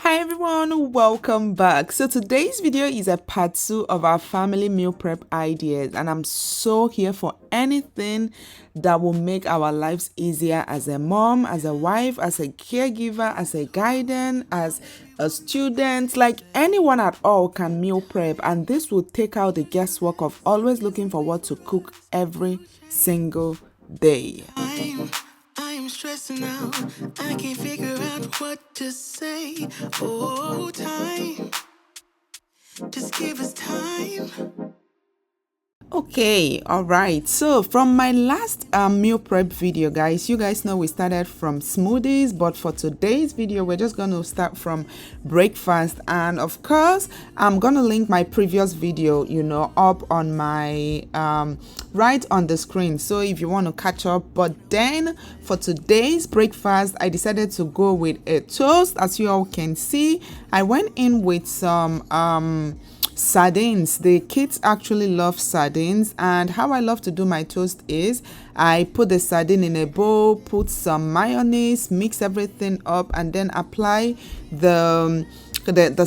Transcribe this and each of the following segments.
Hi everyone, welcome back. So today's video is a part 2 of our family meal prep ideas, and I'm so here for anything that will make our lives easier as a mom, as a wife, as a caregiver, as a guardian, as a student. Like anyone at all can meal prep, and this will take out the guesswork of always looking for what to cook every single day. I'm stressing out. I can't figure out what to say. Oh, time. Just give us time. Okay, all right. So from my last meal prep video, guys, you guys know we started from smoothies, but for today's video, we're just going to start from breakfast. And of course, I'm going to link my previous video, up on my right on the screen. So if you want to catch up, but then for today's breakfast, I decided to go with a toast. As you all can see, I went in with some sardines. The kids actually love sardines, and how I love to do my toast is I put the sardine in a bowl, put some mayonnaise, mix everything up, and then apply the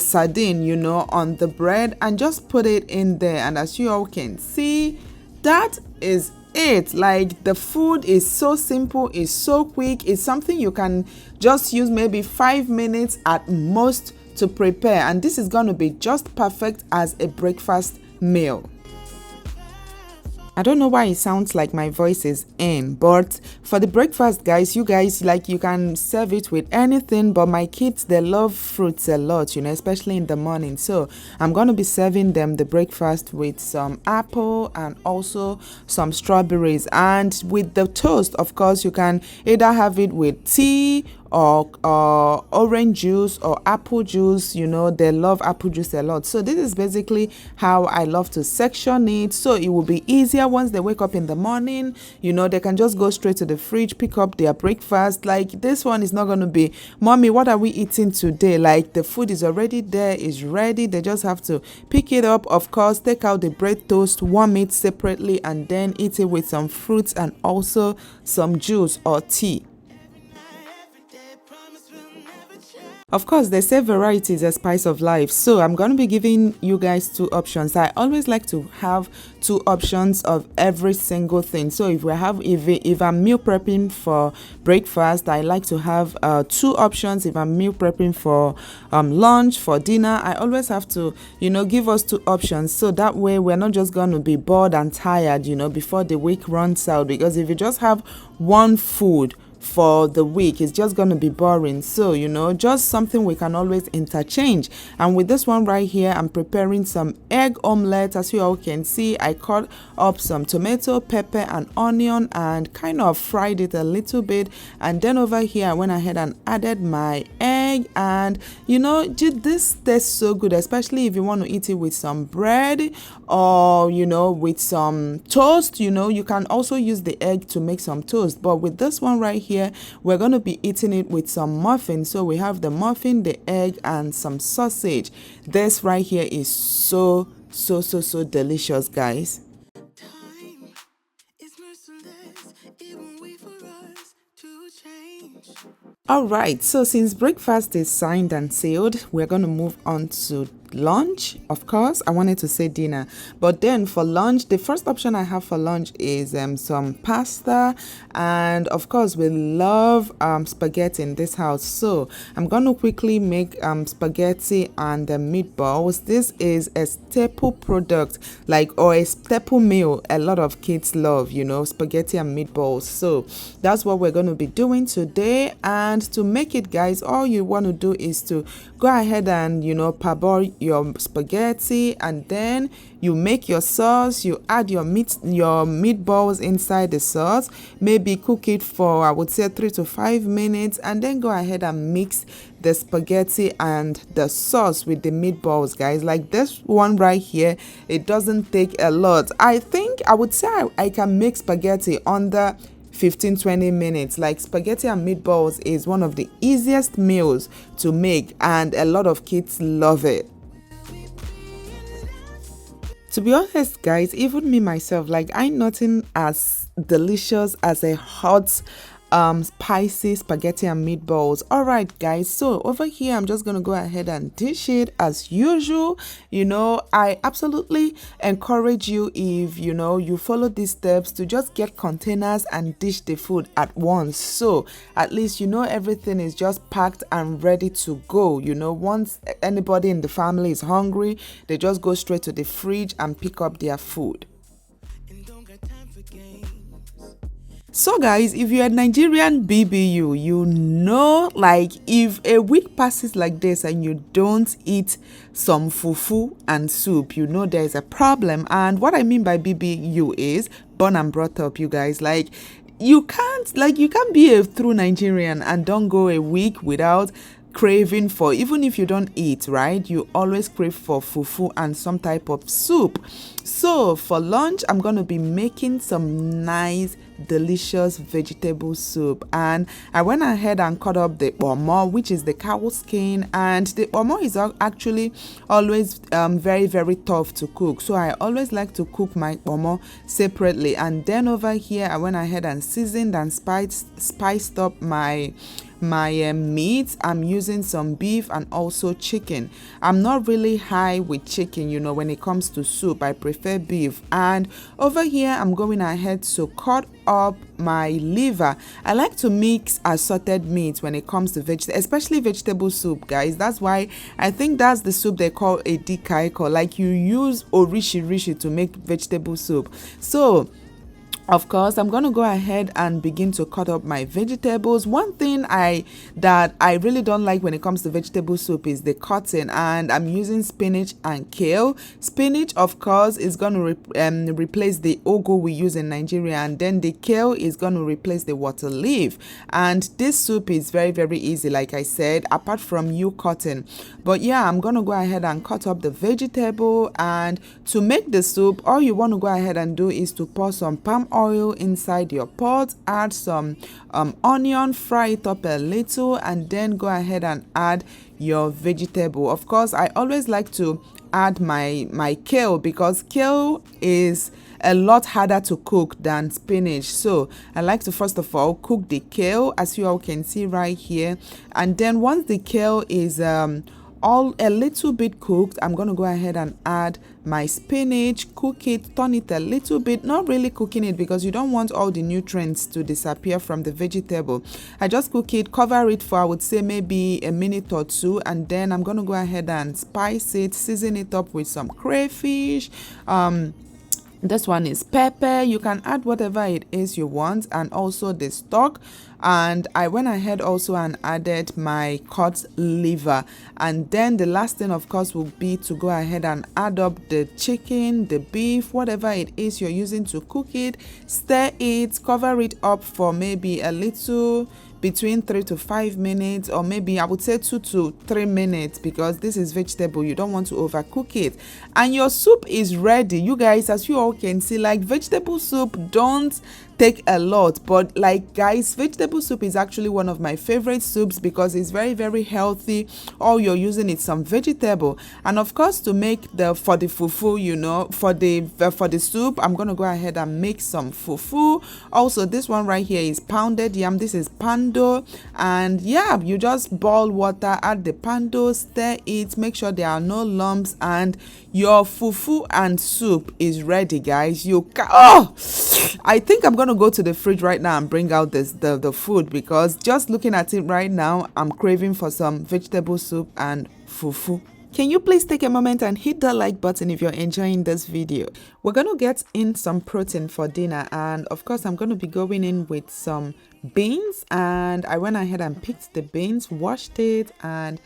sardine on the bread and just put it in there. And as you all can see, that is it. Like, the food is so simple, it's so quick, it's something you can just use maybe 5 minutes at most to prepare, and this is going to be just perfect as a breakfast meal. I don't know why it sounds like my voice is in, but for the breakfast, guys, you can serve it with anything, but my kids, they love fruits a lot, especially in the morning. So I'm going to be serving them the breakfast with some apple and also some strawberries. And with the toast, of course, you can either have it with tea or orange juice or apple juice. They love apple juice a lot. So this is basically how I love to section it, so it will be easier once they wake up in the morning. They can just go straight to the fridge, pick up their breakfast. Like, this one is not going to be, mommy, what are we eating today? Like, the food is already there, is ready. They just have to pick it up, of course, take out the bread toast, warm it separately, and then eat it with some fruits and also some juice or tea. Of course, they say variety is a spice of life, so I'm going to be giving you guys two options. I always like to have two options of every single thing. So if I'm meal prepping for breakfast, I like to have two options. If I'm meal prepping for lunch, for dinner, I always have to give us two options, so that way we're not just going to be bored and tired before the week runs out. Because if you just have one food for the week, it's just going to be boring. So just something we can always interchange. And with this one right here, I'm preparing some egg omelette. As you all can see, I cut up some tomato, pepper and onion and kind of fried it a little bit. And then over here, I went ahead and added my egg, and this tastes so good, especially if you want to eat it with some bread or with some toast. You can also use the egg to make some toast, but with this one right here, we're going to be eating it with some muffin. So we have the muffin, the egg and some sausage. This right here is so delicious, guys. All right, so since breakfast is signed and sealed, we're going to move on to lunch. Of course, I wanted to say dinner, but then for lunch, the first option I have for lunch is some pasta, and of course we love spaghetti in this house. So I'm going to quickly make spaghetti and the meatballs. This is a staple product, or a staple meal a lot of kids love, spaghetti and meatballs. So that's what we're going to be doing today. And to make it, guys, all you want to do is to go ahead and parboil your spaghetti, and then you make your sauce. You add your meatballs inside the sauce, maybe cook it for, I would say, 3 to 5 minutes, and then go ahead and mix the spaghetti and the sauce with the meatballs, guys. Like this one right here, it doesn't take a lot. I think I would say I can make spaghetti under 15-20 minutes. Like, spaghetti and meatballs is one of the easiest meals to make, and a lot of kids love it. To be honest, guys, even me myself, like, I nothing as delicious as a hot spicy spaghetti and meatballs. All right guys, so over here I'm just gonna go ahead and dish it as usual. You know, I absolutely encourage you, if you know you follow these steps, to just get containers and dish the food at once, so at least you know everything is just packed and ready to go. You know, once anybody in the family is hungry, they just go straight to the fridge and pick up their food. So guys, if you're a Nigerian BBU, you know, like if a week passes like this and you don't eat some fufu and soup, you know there's a problem. And what I mean by BBU is born and brought up, you guys. Like you can't be a true Nigerian and don't go a week without craving for, even if you don't eat, right, you always crave for fufu and some type of soup. So for lunch I'm going to be making some nice delicious vegetable soup, and I went ahead and cut up the omo, which is the cow skin, and the omo is actually always very very tough to cook, so I always like to cook my omo separately. And then over here I went ahead and seasoned and spiced up my meat. I'm using some beef and also chicken. I'm not really high with chicken, you know, when it comes to soup. I prefer beef. And over here I'm going ahead to cut up my liver. I like to mix assorted meats when it comes to especially vegetable soup, guys. That's why I think that's the soup they call a dikaiko, like you use orishi to make vegetable soup. So of course, I'm going to go ahead and begin to cut up my vegetables. One thing that I really don't like when it comes to vegetable soup is the cutting, and I'm using spinach and kale. Spinach, of course, is going to replace the ugu we use in Nigeria, and then the kale is going to replace the water leaf. And this soup is very, very easy, like I said, apart from you cutting. But yeah, I'm going to go ahead and cut up the vegetable. And to make the soup, all you want to go ahead and do is to pour some palm oil inside your pot, add some onion, fry it up a little, and then go ahead and add your vegetable. Of course, I always like to add my kale, because kale is a lot harder to cook than spinach. So I like to first of all cook the kale, as you all can see right here, and then once the kale is all a little bit cooked, I'm going to go ahead and add my spinach, cook it, turn it a little bit, not really cooking it because you don't want all the nutrients to disappear from the vegetable. I just cook it, cover it for I would say maybe a minute or two, and then I'm going to go ahead and spice it, season it up with some crayfish. This one is pepper. You can add whatever it is you want, and also the stock. And I went ahead also and added my cut liver. And then the last thing, of course, will be to go ahead and add up the chicken, the beef, whatever it is you're using to cook it. Stir it, cover it up for maybe a little, between 3 to 5 minutes, or maybe I would say 2 to 3 minutes, because this is vegetable, you don't want to overcook it, and your soup is ready. You guys, as you all can see, like vegetable soup don't take a lot, but like guys, vegetable soup is actually one of my favorite soups because it's very very healthy. All you're using is some vegetable. And of course, to make for the fufu, you know, for the soup, I'm gonna go ahead and make some fufu. Also, this one right here is pounded yam. This is pando, and yeah, you just boil water, add the pando, stir it, make sure there are no lumps, and your fufu and soup is ready, guys. I think I'm gonna go to the fridge right now and bring out the food, because just looking at it right now, I'm craving for some vegetable soup and fufu. Can you please take a moment and hit that like button if you're enjoying this video? We're going to get in some protein for dinner, and of course I'm going to be going in with some beans, and I went ahead and picked the beans, washed it, and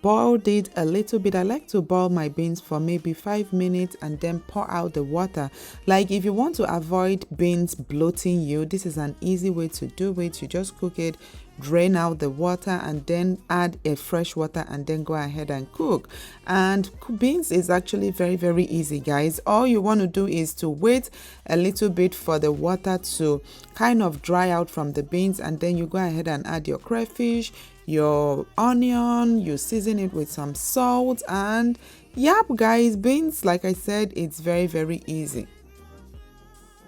boiled it a little bit. I like to boil my beans for maybe 5 minutes and then pour out the water. Like if you want to avoid beans bloating you, this is an easy way to do it. You just cook it, drain out the water, and then add a fresh water, and then go ahead and cook. And beans is actually very very easy, guys. All you want to do is to wait a little bit for the water to kind of dry out from the beans, and then you go ahead and add your crayfish, your onion, you season it with some salt, and yep guys, beans, like I said, it's very very easy.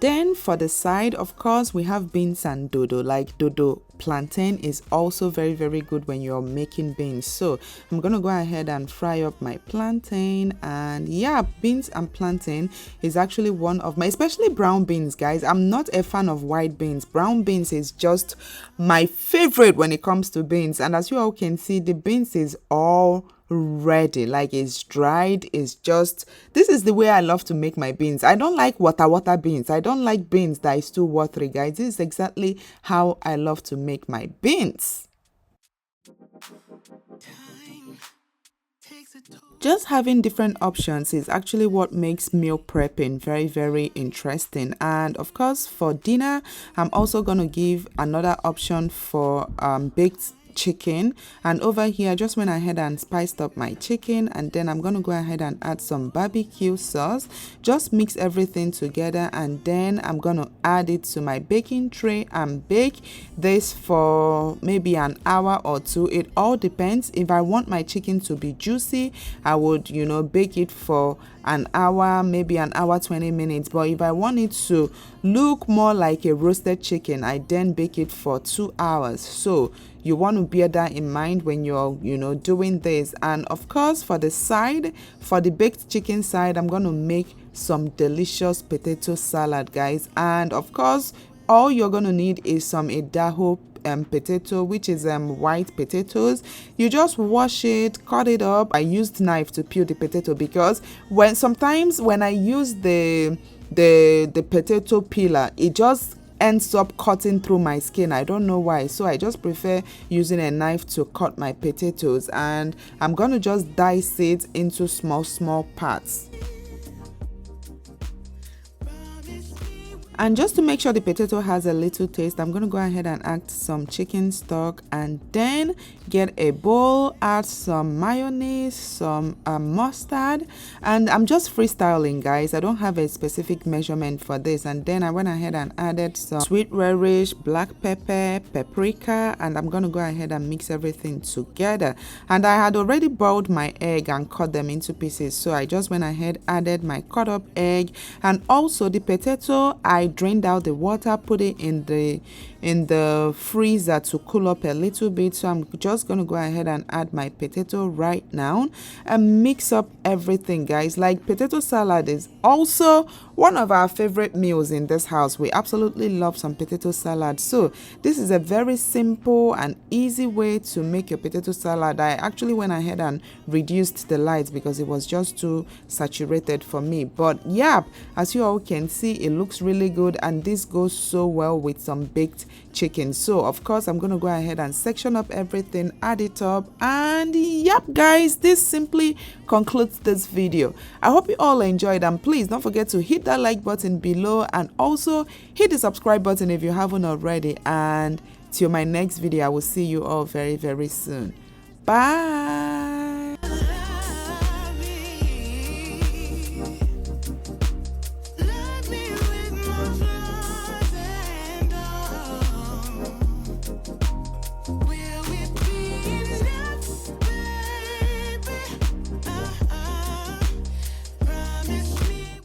then for the side, of course, we have beans and dodo. Like dodo plantain is also very, very good when you're making beans. So I'm gonna go ahead and fry up my plantain. And yeah, beans and plantain is actually one of my, especially brown beans, guys. I'm not a fan of white beans. Brown beans is just my favorite when it comes to beans. And as you all can see, the beans is all ready, like it's dried. It's just, this is the way I love to make my beans. I don't like water beans. I don't like beans that is too watery, guys. This is exactly how I love to make my beans. Just having different options is actually what makes meal prepping very, very interesting. And of course, for dinner, I'm also going to give another option for baked chicken. And over here I just went ahead and spiced up my chicken, and then I'm going to go ahead and add some barbecue sauce. Just mix everything together, and then I'm going to add it to my baking tray and bake this for maybe an hour or two. It all depends. If I want my chicken to be juicy, I would, you know, bake it for an hour, maybe an hour 20 minutes. But if I want it to look more like a roasted chicken, I then bake it for 2 hours. So you want to bear that in mind when you're, you know, doing this. And of course, for the side, for the baked chicken side, I'm going to make some delicious potato salad, guys. And of course, all you're going to need is some Idaho potato, which is white potatoes. You just wash it, cut it up. I used knife to peel the potato because sometimes when I use the potato peeler, it just ends up cutting through my skin. I don't know why, so I just prefer using a knife to cut my potatoes. And I'm gonna just dice it into small parts. And just to make sure the potato has a little taste, I'm going to go ahead and add some chicken stock, and then get a bowl, add some mayonnaise, some mustard, and I'm just freestyling, guys. I don't have a specific measurement for this. And then I went ahead and added some sweet relish, black pepper, paprika, and I'm going to go ahead and mix everything together. And I had already boiled my egg and cut them into pieces, so I just went ahead, added my cut up egg, and also the potato. I drained out the water, put it in the freezer to cool up a little bit. So I'm just going to go ahead and add my potato right now and mix up everything, guys. Like, potato salad is also one of our favorite meals in this house. We absolutely love some potato salad. So this is a very simple and easy way to make your potato salad. I actually went ahead and reduced the lights because it was just too saturated for me. But yeah, as you all can see, it looks really good, and this goes so well with some baked chicken. So of course, I'm going to go ahead and section up everything, add it up, and yep, guys, this simply concludes this video. I hope you all enjoyed, and please don't forget to hit that like button below, and also hit the subscribe button if you haven't already. And till my next video, I will see you all very, very soon. Bye.